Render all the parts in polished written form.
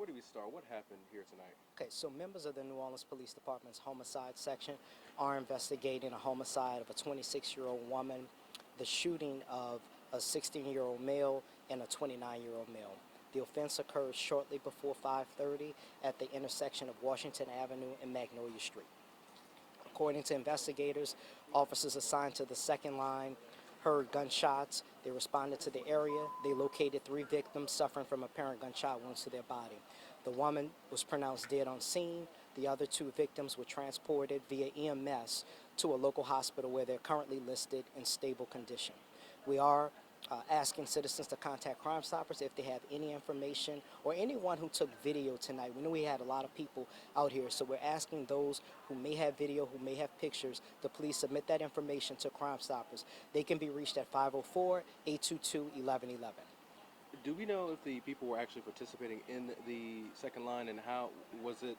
where do we start? What happened here tonight? Okay, so members of the New Orleans Police Department's homicide section are investigating a homicide of a 26-year-old woman, the shooting of a 16-year-old male, and a 29-year-old male. The offense occurred shortly before 5:30 at the intersection of Washington Avenue and Magnolia Street. According to investigators, officers assigned to the second line heard gunshots. They responded to the area. They located 3 victims suffering from apparent gunshot wounds to their body. The woman was pronounced dead on scene. The other 2 victims were transported via EMS to a local hospital where they're currently listed in stable condition. We are asking citizens to contact Crime Stoppers if they have any information or anyone who took video tonight. We know we had a lot of people out here, so we're asking those who may have video, who may have pictures, to please submit that information to Crime Stoppers. They can be reached at 504-822-1111. Do we know if the people were actually participating in the second line, and how was it?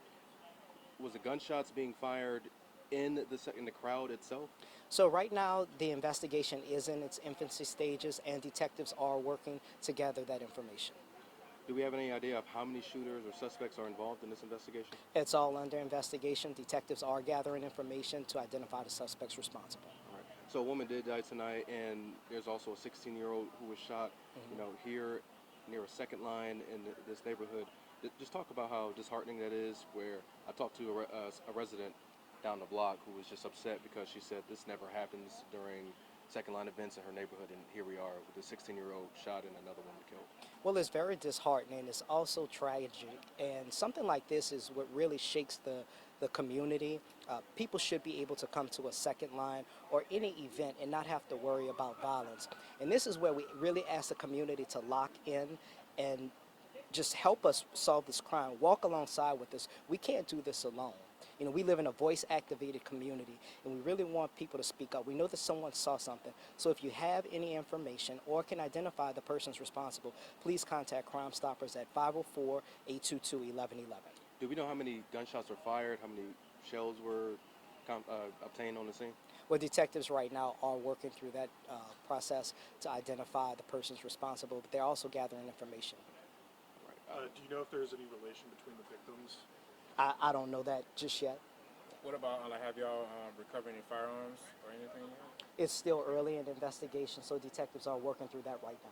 Was the gunshots being fired in the crowd itself? So right now, the investigation is in its infancy stages, and detectives are working to gather that information. Do we have any idea of how many shooters or suspects are involved in this investigation? It's all under investigation. Detectives are gathering information to identify the suspects responsible. All right. So a woman did die tonight, and there's also a 16-year-old who was shot. Here near a second line in this neighborhood. Just talk about how disheartening that is. Where I talked to a resident down the block who was just upset because she said this never happens during second line events in her neighborhood, and here we are with a 16-year-old shot and another woman killed. Well, it's very disheartening. It's also tragic, and something like this is what really shakes the community. People should be able to come to a second line or any event and not have to worry about violence. And this is where we really ask the community to lock in and just help us solve this crime. Walk alongside with us. We can't do this alone. We live in a voice-activated community, and we really want people to speak up. We know that someone saw something. So if you have any information or can identify the persons responsible, please contact Crime Stoppers at 504-822-1111. Do we know how many gunshots were fired, how many shells were obtained on the scene? Well, detectives right now are working through that process to identify the persons responsible, but they're also gathering information. Do you know if there's any relation between the victims? I don't know that just yet. What about, have y'all recovered any firearms or anything yet? It's still early in the investigation, so detectives are working through that right now.